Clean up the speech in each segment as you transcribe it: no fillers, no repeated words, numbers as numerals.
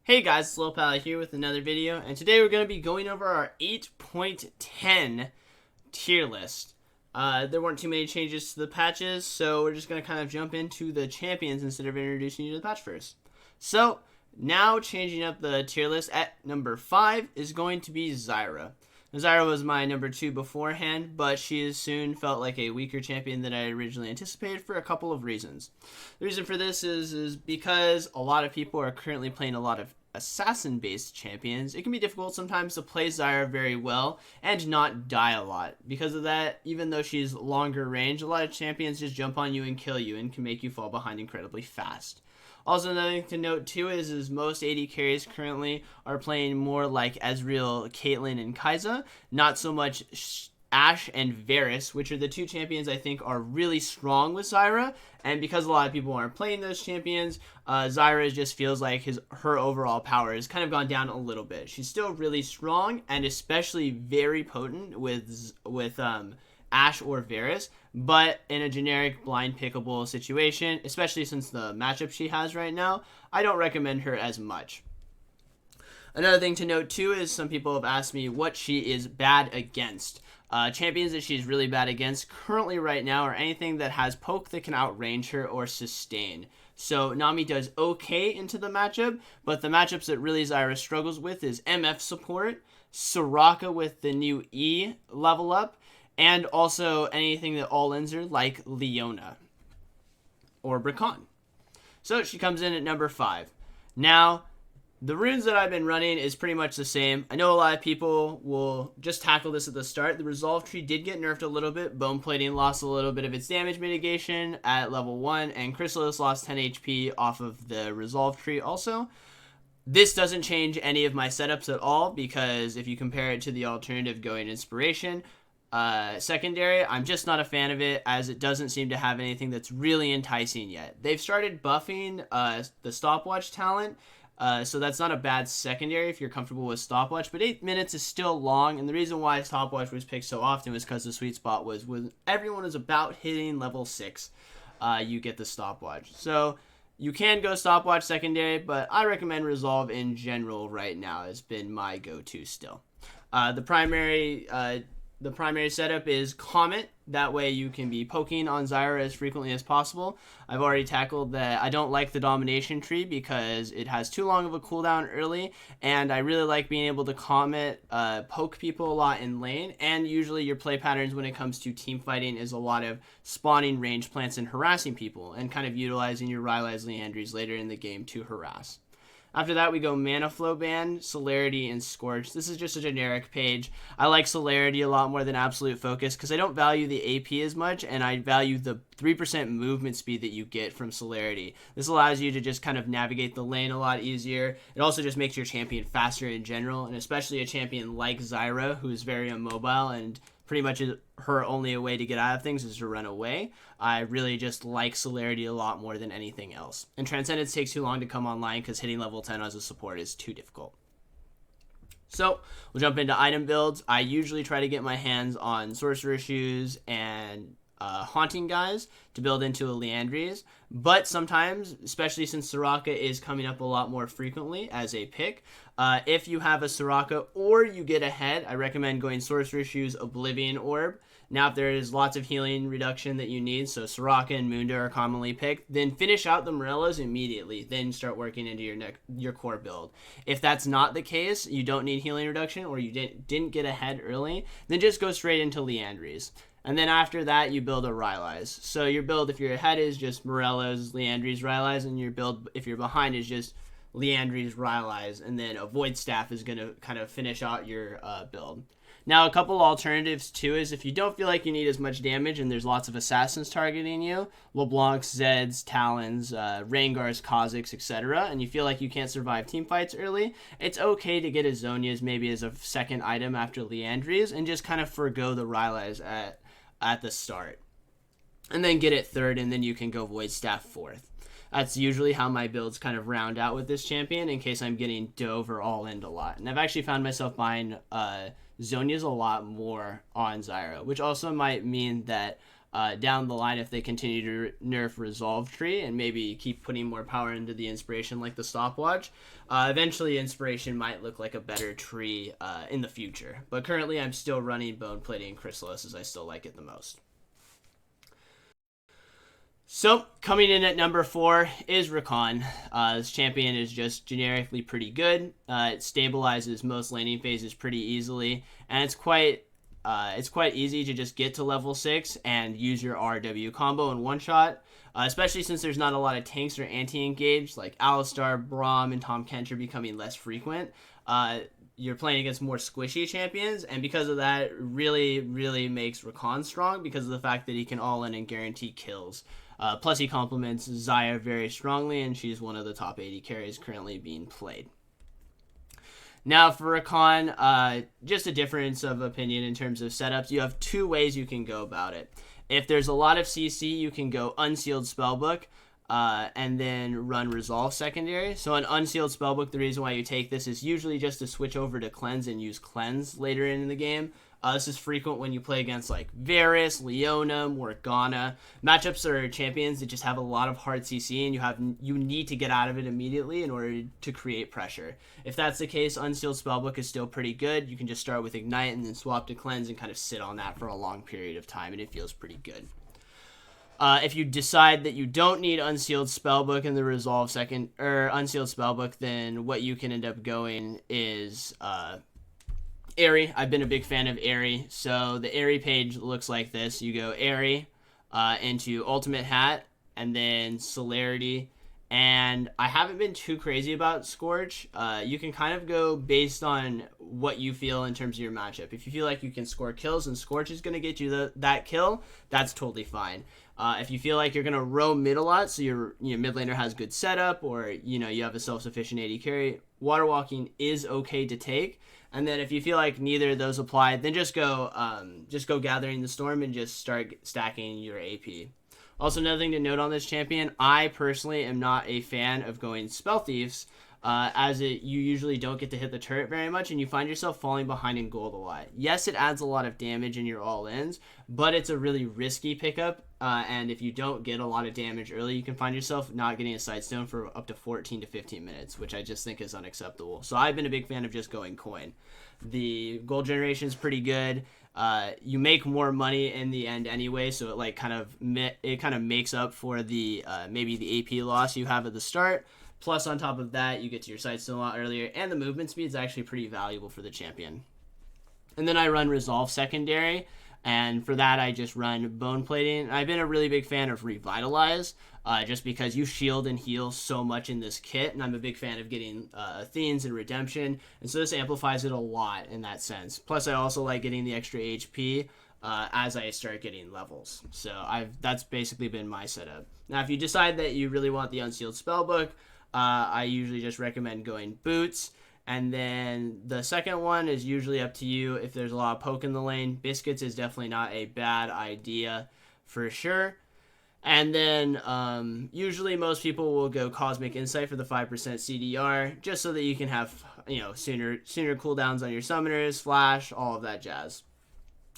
Hey guys, it's Lohpally here with another video, and today we're going to be going over our 8.10 tier list. There weren't too many changes to the patches, so we're just going to kind of jump into the champions instead of introducing you to the patch first. So, now changing up the tier list at number 5 is going to be Zyra. Now, Zyra was my number 2 beforehand, but she has soon felt like a weaker champion than I originally anticipated for a couple of reasons. The reason for this is because a lot of people are currently playing a lot of assassin-based champions. It can be difficult sometimes to play Zyra very well and not die a lot. Because of that, even though she's longer range, a lot of champions just jump on you and kill you and can make you fall behind incredibly fast. Also, another thing to note too is most AD carries currently are playing more like Ezreal, Caitlyn, and Kai'Sa, not so much Ashe and Varus, which are the two champions I think are really strong with Zyra. And because a lot of people aren't playing those champions, Zyra just feels like her overall power has kind of gone down a little bit. She's still really strong and especially very potent with Ashe or Varus, but in a generic blind pickable situation, especially since the matchup she has right now, I don't recommend her as much. Another thing to note too is some people have asked me what she is bad against. Champions that she's really bad against currently right now are anything that has poke that can outrange her or sustain. So Nami does okay into the matchup, but the matchups that really Zyra struggles with is MF support, Soraka with the new E level up, and also anything that all-ins her like Leona or Recon. So she comes in at number 5. Now, the runes that I've been running is pretty much the same. I know a lot of people will just tackle this at the start. The Resolve Tree did get nerfed a little bit. Bone Plating lost a little bit of its damage mitigation at level 1, and Chrysalis lost 10 HP off of the Resolve Tree also. This doesn't change any of my setups at all, because if you compare it to the alternative going Inspiration, secondary, I'm just not a fan of it, as it doesn't seem to have anything that's really enticing yet. They've started buffing the stopwatch talent, so that's not a bad secondary if you're comfortable with stopwatch, but 8 minutes is still long, and the reason why stopwatch was picked so often was because the sweet spot was when everyone is about hitting level 6, you get the stopwatch. So you can go stopwatch secondary, but I recommend Resolve in general right now has been my go-to still. The primary setup is Comet. That way you can be poking on Zyra as frequently as possible. I've already tackled that. I don't like the Domination Tree because it has too long of a cooldown early, and I really like being able to Comet, poke people a lot in lane, and usually your play patterns when it comes to team fighting is a lot of spawning range plants and harassing people, and kind of utilizing your Rylai's Liandry's later in the game to harass. After that, we go Mana Flow Ban, Celerity, and Scorch. This is just a generic page. I like Celerity a lot more than Absolute Focus because I don't value the AP as much, and I value the 3% movement speed that you get from Celerity. This allows you to just kind of navigate the lane a lot easier. It also just makes your champion faster in general, and especially a champion like Zyra, who is very immobile and pretty much her only way to get out of things is to run away. I really just like Celerity a lot more than anything else. And Transcendence takes too long to come online because hitting level 10 as a support is too difficult. So we'll jump into item builds. I usually try to get my hands on Sorcerer Shoes and Haunting Guys to build into a Liandry's, but sometimes, especially since Soraka is coming up a lot more frequently as a pick, if you have a Soraka or you get ahead, I recommend going Sorcerer Shoes, Oblivion Orb. Now, if there is lots of healing reduction that you need, so Soraka and Munda are commonly picked, then finish out the Morellas immediately, then start working into your core build. If that's not the case, you don't need healing reduction, or you didn't get ahead early, then just go straight into Liandry's. And then after that, you build a Rylai's. So your build, if you're ahead, is just Morello's, Liandry's, Rylai's, and your build, if you're behind, is just Liandry's, Rylai's, and then a Void Staff is going to kind of finish out your build. Now, a couple alternatives, too, is if you don't feel like you need as much damage and there's lots of assassins targeting you, LeBlanc's, Zed's, Talon's, Rengar's, Kha'Zix, etc., and you feel like you can't survive team fights early, it's okay to get a Zhonya's maybe as a second item after Liandry's and just kind of forgo the Rylai's at the start. And then get it third, and then you can go Void Staff fourth. That's usually how my builds kind of round out with this champion in case I'm getting dove or all-in a lot. And I've actually found myself buying Zhonya's a lot more on Zyra, which also might mean that down the line, if they continue to nerf Resolve Tree and maybe keep putting more power into the Inspiration like the Stopwatch, eventually Inspiration might look like a better tree in the future. But currently I'm still running Bone Plating and Chrysalis as I still like it the most. So, coming in at number 4 is Recon. This champion is just generically pretty good. It stabilizes most laning phases pretty easily, and it's quite easy to just get to level 6 and use your RW combo in one shot, especially since there's not a lot of tanks or anti-engage, like Alistar, Braum, and Tom Kent are becoming less frequent. You're playing against more squishy champions, and because of that, really, really makes Recon strong because of the fact that he can all-in and guarantee kills. Plus, he complements Zyra very strongly, and she's one of the top 80 carries currently being played. Now, for Recon, just a difference of opinion in terms of setups. You have 2 ways you can go about it. If there's a lot of CC, you can go Unsealed Spellbook, and then run Resolve secondary. So an Unsealed Spellbook, the reason why you take this is usually just to switch over to Cleanse and use Cleanse later in the game. This is frequent when you play against like Varus, Leona, Morgana. Matchups are champions that just have a lot of hard CC and you need to get out of it immediately in order to create pressure. If that's the case, Unsealed Spellbook is still pretty good. You can just start with Ignite and then swap to Cleanse and kind of sit on that for a long period of time, and it feels pretty good. If you decide that you don't need Unsealed Spellbook in the Resolve Unsealed Spellbook, then what you can end up going is Airy. I've been a big fan of Airy. So the Airy page looks like this. You go Airy into Ultimate Hat and then Celerity. And I haven't been too crazy about Scorch. You can kind of go based on what you feel in terms of your matchup. If you feel like you can score kills and Scorch is going to get you that kill, that's totally fine. If you feel like you're going to roam mid a lot, so your mid laner has good setup, or you have a self-sufficient AD carry, Water Walking is okay to take. And then if you feel like neither of those apply, then just go Gathering the Storm and just start stacking your AP. Also, another thing to note on this champion, I personally am not a fan of going Spell Thieves, you usually don't get to hit the turret very much, and you find yourself falling behind in gold a lot. Yes, it adds a lot of damage in your all-ins, but it's a really risky pickup, and if you don't get a lot of damage early, you can find yourself not getting a Sightstone for up to 14 to 15 minutes, which I just think is unacceptable. So I've been a big fan of just going Coin. The gold generation is pretty good. You make more money in the end anyway, so it kind of makes up for the maybe the AP loss you have at the start. Plus, on top of that, you get to your Sightstone a lot earlier, and the movement speed is actually pretty valuable for the champion. And then I run Resolve secondary, and for that I just run Bone Plating. I've been a really big fan of Revitalize, just because you shield and heal so much in this kit, and I'm a big fan of getting Athenes and Redemption, and so this amplifies it a lot in that sense. Plus, I also like getting the extra HP as I start getting levels. So that's basically been my setup. Now, if you decide that you really want the Unsealed Spellbook, I usually just recommend going Boots. And then the second one is usually up to you if there's a lot of poke in the lane. Biscuits is definitely not a bad idea for sure. And then usually most people will go Cosmic Insight for the 5% CDR, just so that you can have sooner cooldowns on your summoners, flash, all of that jazz.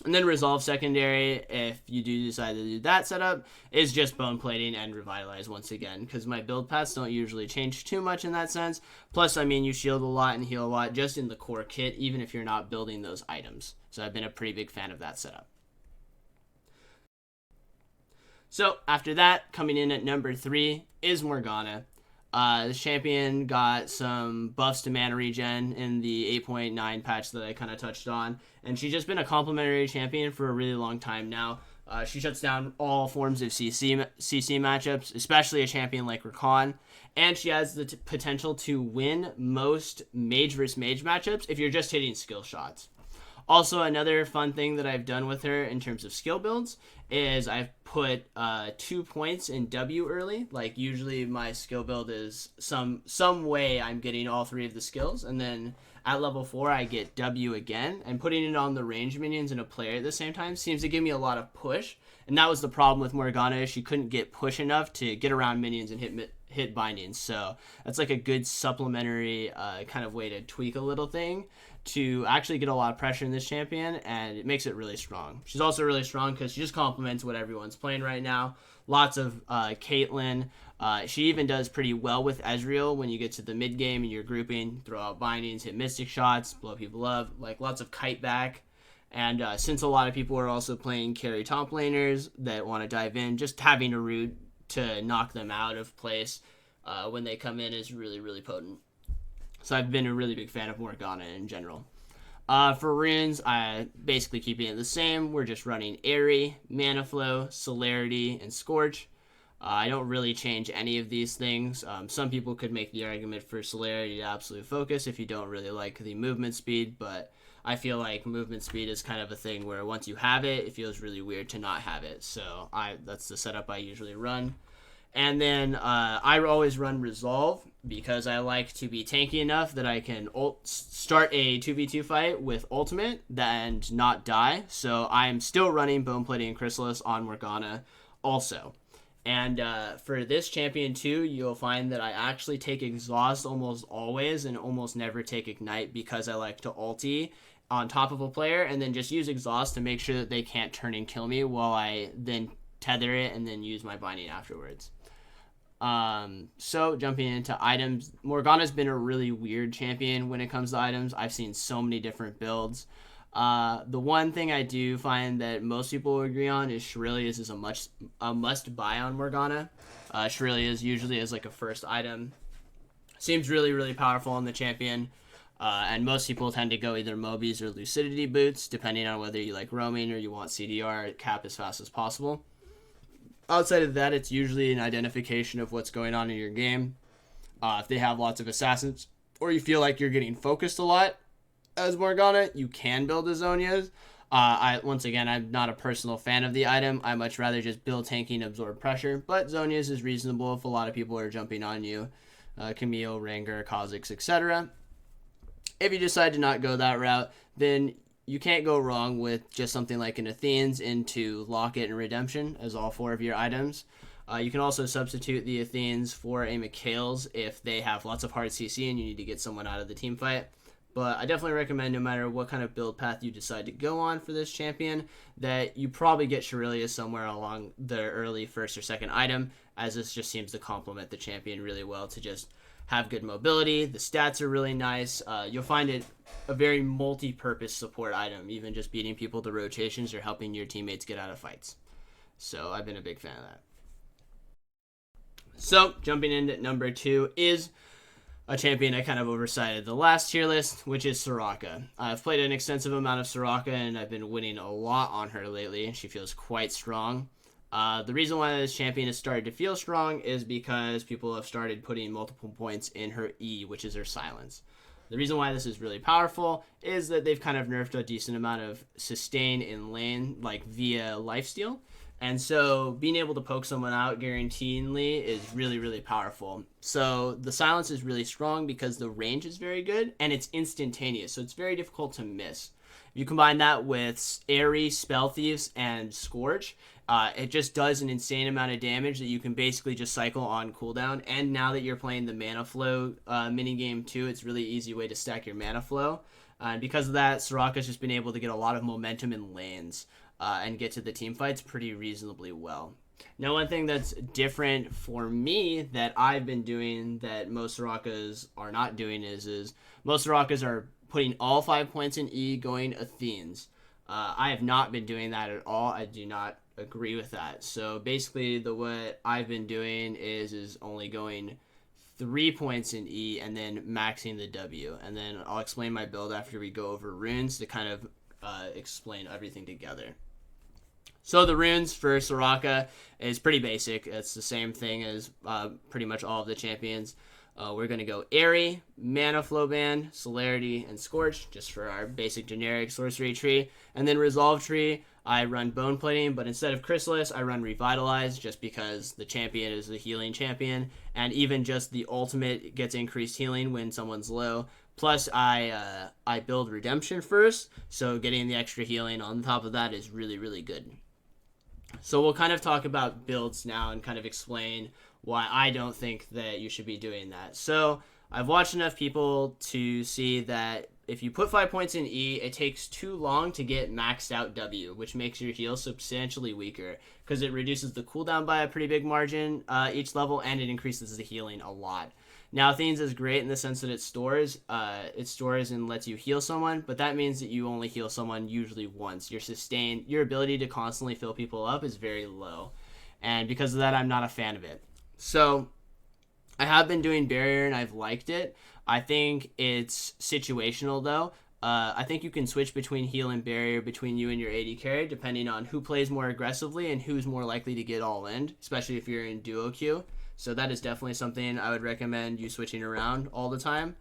And then Resolve secondary, if you do decide to do that setup, is just Bone Plating and Revitalize once again, because my build paths don't usually change too much in that sense. Plus, you shield a lot and heal a lot just in the core kit, even if you're not building those items. So I've been a pretty big fan of that setup. So after that, coming in at number 3 is Morgana. This champion got some buffs to mana regen in the 8.9 patch that I kind of touched on, and she's just been a complementary champion for a really long time now. She shuts down all forms of CC matchups, especially a champion like Recon, and she has the potential to win most mage versus mage matchups if you're just hitting skill shots. Also, another fun thing that I've done with her in terms of skill builds is I've put 2 points in W early. Like, usually my skill build is some way I'm getting all 3 of the skills, and then at level 4 I get W again, and putting it on the range minions and a player at the same time seems to give me a lot of push. And that was the problem with Morgana, she couldn't get push enough to get around minions and hit bindings. So that's like a good supplementary kind of way to tweak a little thing to actually get a lot of pressure in this champion, and it makes it really strong. She's also really strong because she just complements what everyone's playing right now. Lots of Caitlyn. She even does pretty well with Ezreal when you get to the mid game and you're grouping, throw out bindings, hit mystic shots, blow people up, like lots of kite back. And since a lot of people are also playing carry top laners that want to dive in, just having a root to knock them out of place when they come in is really, really potent. So I've been a really big fan of Morgana in general. For runes, I basically keeping it the same. We're just running Airy, Mana Flow, Celerity, and Scorch. I don't really change any of these things. Some people could make the argument for Celerity to Absolute Focus if you don't really like the movement speed, but I feel like movement speed is kind of a thing where once you have it, it feels really weird to not have it. So that's the setup I usually run. And then I always run Resolve because I like to be tanky enough that I can start a 2v2 fight with ultimate and not die. So I'm still running Bone Plating and Chrysalis on Morgana also. And for this champion too, you'll find that I actually take Exhaust almost always and almost never take Ignite because I like to ulti on top of a player and then just use Exhaust to make sure that they can't turn and kill me while I then tether it and then use my binding afterwards. So jumping into items, Morgana's been a really weird champion when it comes to items. I've seen so many different builds. The one thing I do find that most people will agree on is Shirelius is a must buy on Morgana. Shirelius usually is like a first item. Seems really, really powerful on the champion. And most people tend to go either Mobies or Lucidity boots, depending on whether you like roaming or you want CDR cap as fast as possible. Outside of that, it's usually an identification of what's going on in your game. If they have lots of assassins, or you feel like you're getting focused a lot as Morgana, you can build a Zhonya's. Once again, I'm not a personal fan of the item. I much rather just build tanking, absorb pressure, but Zhonya's is reasonable if a lot of people are jumping on you. Camille, Ranger, Kha'Zix, etc. If you decide to not go that route, then you can't go wrong with just something like an Athene's into Locket and Redemption as all 4 of your items. You can also substitute the Athene's for a Mikhail's if they have lots of hard CC and you need to get someone out of the team fight. But I definitely recommend, no matter what kind of build path you decide to go on for this champion, that you probably get Shirelius somewhere along the early first or second item, as this just seems to complement the champion really well to just have good mobility. The stats are really nice. You'll find it a very multi-purpose support item, even just beating people to rotations or helping your teammates get out of fights. So I've been a big fan of that. So jumping into number 2 is a champion I kind of oversighted the last tier list, which is Soraka. I've played an extensive amount of Soraka and I've been winning a lot on her lately. She feels quite strong. The reason why this champion has started to feel strong is because people have started putting multiple points in her E, which is her silence. The reason why this is really powerful is that they've kind of nerfed a decent amount of sustain in lane, like via lifesteal. And so being able to poke someone out guaranteedly is really, really powerful. So the silence is really strong because the range is very good and it's instantaneous. So it's very difficult to miss. If you combine that with Airy, Spell Thieves, and Scorch, it just does an insane amount of damage that you can basically just cycle on cooldown. And now that you're playing the Mana Flow minigame too, it's really easy way to stack your Mana Flow. And because of that, Soraka's just been able to get a lot of momentum in lanes and get to the team fights pretty reasonably well. Now, one thing that's different for me that I've been doing that most Sorakas are not doing is most Sorakas are putting all 5 points in E going Athene's. I have not been doing that at all. I do not agree with that. So basically what I've been doing is only going 3 points in E and then maxing the W. And then I'll explain my build after we go over runes to kind of explain everything together. So the runes for Soraka is pretty basic. It's the same thing as pretty much all of the champions. We're going to go Airy, Mana Flow Band, Celerity, and Scorch, just for our basic generic sorcery tree. And then Resolve tree, I run Bone Plating, but instead of Chrysalis, I run Revitalize, just because the champion is the healing champion. And even just the ultimate gets increased healing when someone's low. Plus, I build Redemption first, so getting the extra healing on top of that is really, really good. So we'll kind of talk about builds now and kind of explain why I don't think that you should be doing that. So I've watched enough people to see that if you put 5 points in E, it takes too long to get maxed out W, which makes your heal substantially weaker because it reduces the cooldown by a pretty big margin each level, and it increases the healing a lot. Now, Athene's is great in the sense that it stores and lets you heal someone, but that means that you only heal someone usually once. Your ability to constantly fill people up is very low, and because of that, I'm not a fan of it. So I have been doing barrier and I've liked it. I think it's situational though. I think you can switch between heal and barrier between you and your AD carry depending on who plays more aggressively and who's more likely to get all in, especially if you're in duo queue. So that is definitely something I would recommend you switching around all the time.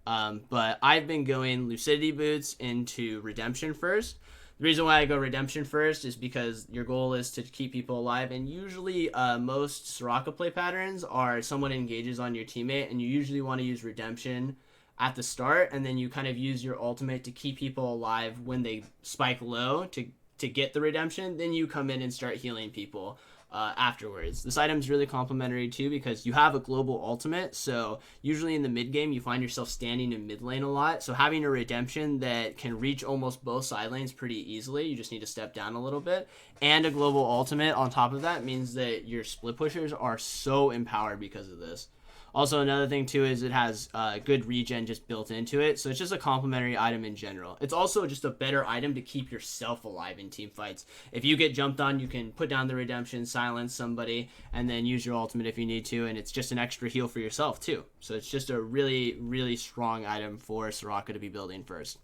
But I've been going Lucidity Boots into Redemption first. The reason why I go Redemption first is because your goal is to keep people alive, and usually most Soraka play patterns are someone engages on your teammate, and you usually want to use Redemption at the start, and then you kind of use your ultimate to keep people alive when they spike low to get the Redemption. Then you come in and start healing people afterwards. This item is really complementary too because you have a global ultimate, so usually in the mid game you find yourself standing in mid lane a lot, so having a Redemption that can reach almost both side lanes pretty easily, you just need to step down a little bit, and a global ultimate on top of that means that your split pushers are so empowered because of this. Also, another thing too is it has good regen just built into it, so it's just a complementary item in general. It's also just a better item to keep yourself alive in team fights. If you get jumped on, you can put down the Redemption, silence somebody, and then use your ultimate if you need to, and it's just an extra heal for yourself too. So it's just a really, really strong item for Soraka to be building first.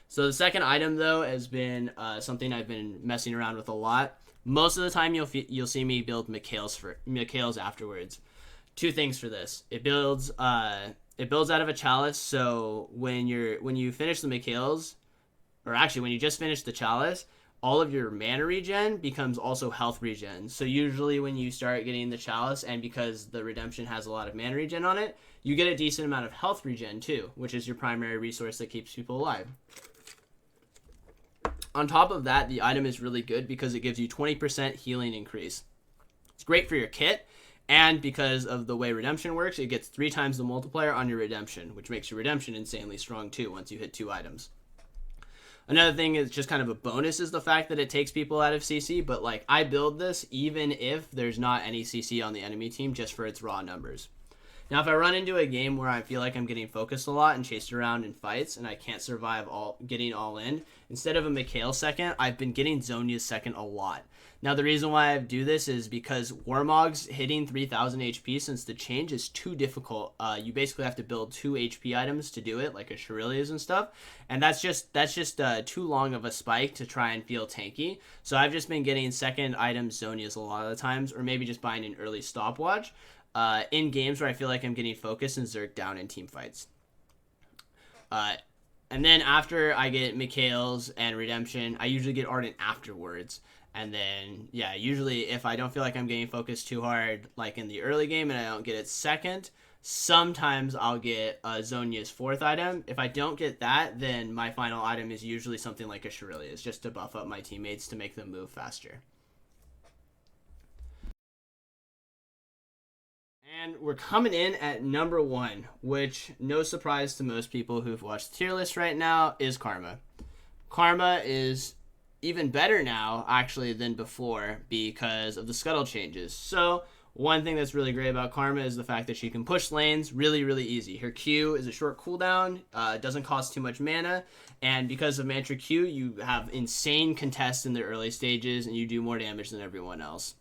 So the second item though has been something I've been messing around with a lot. Most of the time you'll see me build Mikhail's afterwards. Two things for this. It builds out of a chalice, so when you finish the Mikhail's, or actually when you just finish the chalice, all of your mana regen becomes also health regen. So usually when you start getting the chalice, and because the Redemption has a lot of mana regen on it, you get a decent amount of health regen too, which is your primary resource that keeps people alive. On top of that, the item is really good because it gives you 20% healing increase. It's great for your kit, and because of the way Redemption works, it gets 3 times the multiplier on your Redemption, which makes your Redemption insanely strong too once you hit 2 items. Another thing is just kind of a bonus is the fact that it takes people out of CC, but like I build this even if there's not any CC on the enemy team just for its raw numbers. Now, if I run into a game where I feel like I'm getting focused a lot and chased around in fights and I can't survive getting all in, instead of a Mikhail second, I've been getting Zhonya's second a lot. Now, the reason why I do this is because Warmog's hitting 3,000 HP since the change is too difficult. You basically have to build 2 HP items to do it, like a Shurilia's and stuff, and that's just too long of a spike to try and feel tanky. So I've just been getting second items Zhonya's a lot of the times, or maybe just buying an early stopwatch in games where I feel like I'm getting focused and Zerg down in team fights. And then after I get Mikhail's and Redemption, I usually get Ardent afterwards. And then, yeah, usually if I don't feel like I'm getting focused too hard, like in the early game, and I don't get it second, sometimes I'll get Zhonya's 4th item. If I don't get that, then my final item is usually something like a Shurilia's, just to buff up my teammates to make them move faster. And we're coming in at number 1, which, no surprise to most people who've watched the tier list right now, is Karma. Karma is even better now, actually, than before because of the scuttle changes. So one thing that's really great about Karma is the fact that she can push lanes really, really easy. Her Q is a short cooldown, doesn't cost too much mana, and because of Mantra Q, you have insane contests in the early stages, and you do more damage than everyone else.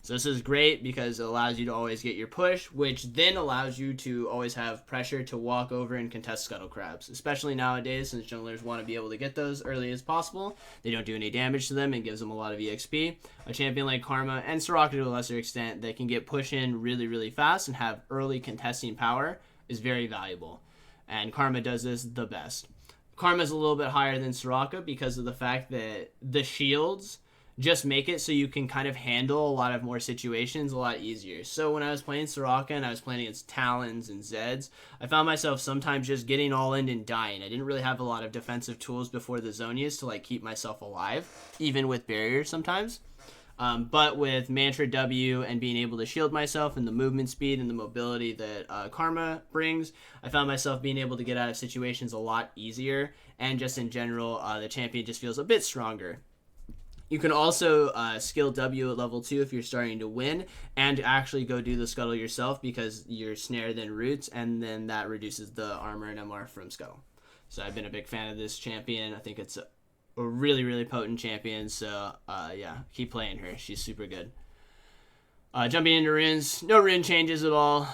So this is great because it allows you to always get your push, which then allows you to always have pressure to walk over and contest Scuttle Crabs, especially nowadays since junglers want to be able to get those early as possible. They don't do any damage to them and gives them a lot of EXP. A champion like Karma and Soraka to a lesser extent that can get push in really, really fast and have early contesting power is very valuable. And Karma does this the best. Karma's a little bit higher than Soraka because of the fact that the shields just make it so you can kind of handle a lot of more situations a lot easier. So when I was playing Soraka and I was playing against Talons and Zeds, I found myself sometimes just getting all in and dying. I didn't really have a lot of defensive tools before the Zhonya's to like keep myself alive, even with barriers sometimes. But with Mantra W and being able to shield myself and the movement speed and the mobility that Karma brings, I found myself being able to get out of situations a lot easier. And just in general, the champion just feels a bit stronger. You can also skill W at level 2 if you're starting to win, and actually go do the Scuttle yourself because you're Snare then Roots, and then that reduces the armor and MR from Scuttle. So I've been a big fan of this champion. I think it's a really, really potent champion, so yeah, keep playing her. She's super good. Jumping into runes, no rune changes at all.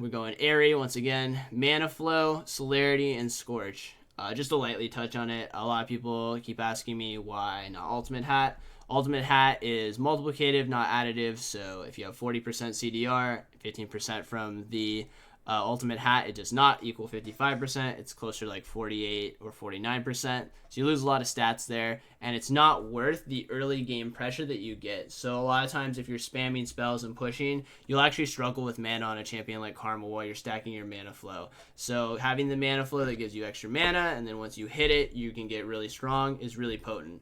We're going Airy once again, Mana Flow, Celerity, and Scorch. Just to lightly touch on it, a lot of people keep asking me why not Ultimate Hat. Ultimate Hat is multiplicative, not additive, so if you have 40% CDR, 15% from the Ultimate Hat, it does not equal 55%. It's closer to like 48 or 49%. So you lose a lot of stats there, and it's not worth the early game pressure that you get. So a lot of times if you're spamming spells and pushing, you'll actually struggle with mana on a champion like Karma while you're stacking your mana flow. So having the mana flow that gives you extra mana, and then once you hit it, you can get really strong, is really potent.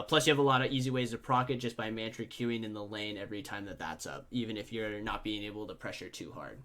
Plus, you have a lot of easy ways to proc it just by mantra queuing in the lane every time that's up, even if you're not being able to pressure too hard.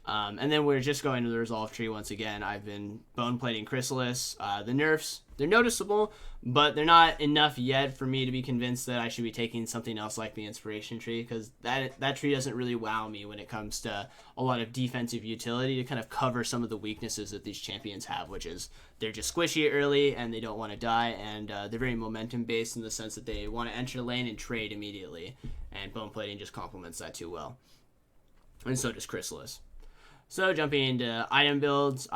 And then we're just going to the resolve tree once again. I've been bone plating Chrysalis. The nerfs, they're noticeable, but they're not enough yet for me to be convinced that I should be taking something else like the inspiration tree, because that tree doesn't really wow me when it comes to a lot of defensive utility to kind of cover some of the weaknesses that these champions have, which is they're just squishy early and they don't want to die, and they're very momentum based in the sense that they want to enter lane and trade immediately, and bone plating just complements that too well. And so does Chrysalis. So jumping into item builds,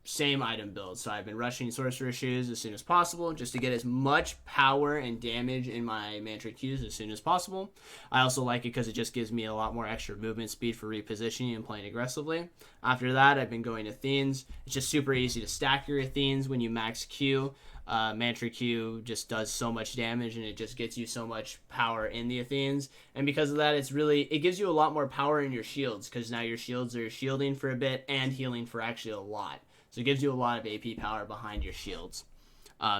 same item build. So I've been rushing Sorcerer's Shoes as soon as possible just to get as much power and damage in my Mantra Qs as soon as possible. I also like it because it just gives me a lot more extra movement speed for repositioning and playing aggressively. After that, I've been going Athenes. It's just super easy to stack your Athenes when you max Q. Mantra Q just does so much damage, and it just gets you so much power in the Athenes, and because of that, it gives you a lot more power in your shields, because now your shields are shielding for a bit and healing for actually a lot, so it gives you a lot of AP power behind your shields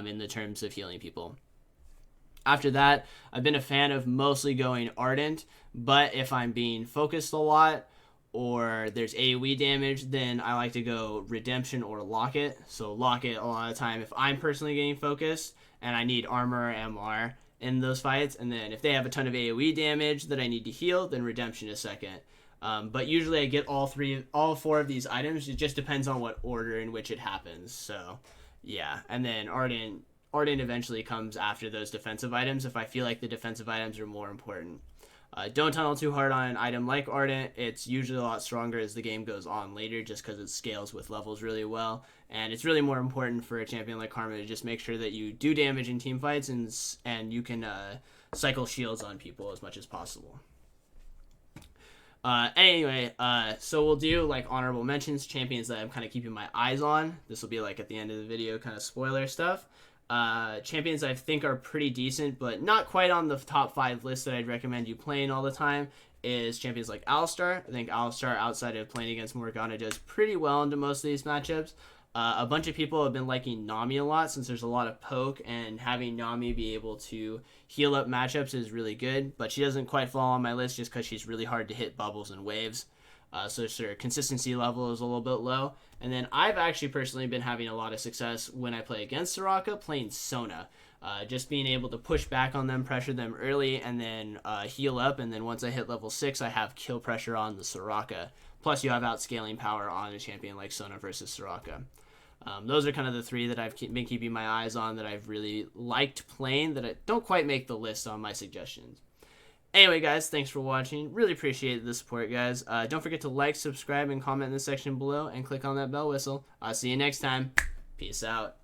in the terms of healing people. After that, I've been a fan of mostly going Ardent, but if I'm being focused a lot or there's AoE damage, then I like to go Redemption or Locket. So Locket, a lot of the time, if I'm personally getting focused and I need armor or MR in those fights, and then if they have a ton of AoE damage that I need to heal, then Redemption is second. But usually I get all four of these items. It just depends on what order in which it happens. So yeah, and then Ardent eventually comes after those defensive items if I feel like the defensive items are more important. Don't tunnel too hard on an item like Ardent. It's usually a lot stronger as the game goes on later, just because it scales with levels really well. And it's really more important for a champion like Karma to just make sure that you do damage in team fights, and you can cycle shields on people as much as possible. Anyway, so we'll do like honorable mentions, champions that I'm kind of keeping my eyes on. This will be like at the end of the video, kind of spoiler stuff. Champions I think are pretty decent, but not quite on the top 5 list that I'd recommend you playing all the time, is champions like Alistar. I think Alistar, outside of playing against Morgana, does pretty well into most of these matchups. A bunch of people have been liking Nami a lot since there's a lot of poke, and having Nami be able to heal up matchups is really good, but she doesn't quite fall on my list just because she's really hard to hit bubbles and waves. So her consistency level is a little bit low. And then I've actually personally been having a lot of success when I play against Soraka playing Sona. Just being able to push back on them, pressure them early, and then heal up. And then once I hit level 6, I have kill pressure on the Soraka. Plus you have outscaling power on a champion like Sona versus Soraka. Those are kind of the 3 that I've been keeping my eyes on that I've really liked playing that I don't quite make the list on my suggestions. Anyway, guys, thanks for watching. Really appreciate the support, guys. Don't forget to like, subscribe, and comment in the section below, and click on that bell whistle. I'll see you next time. Peace out.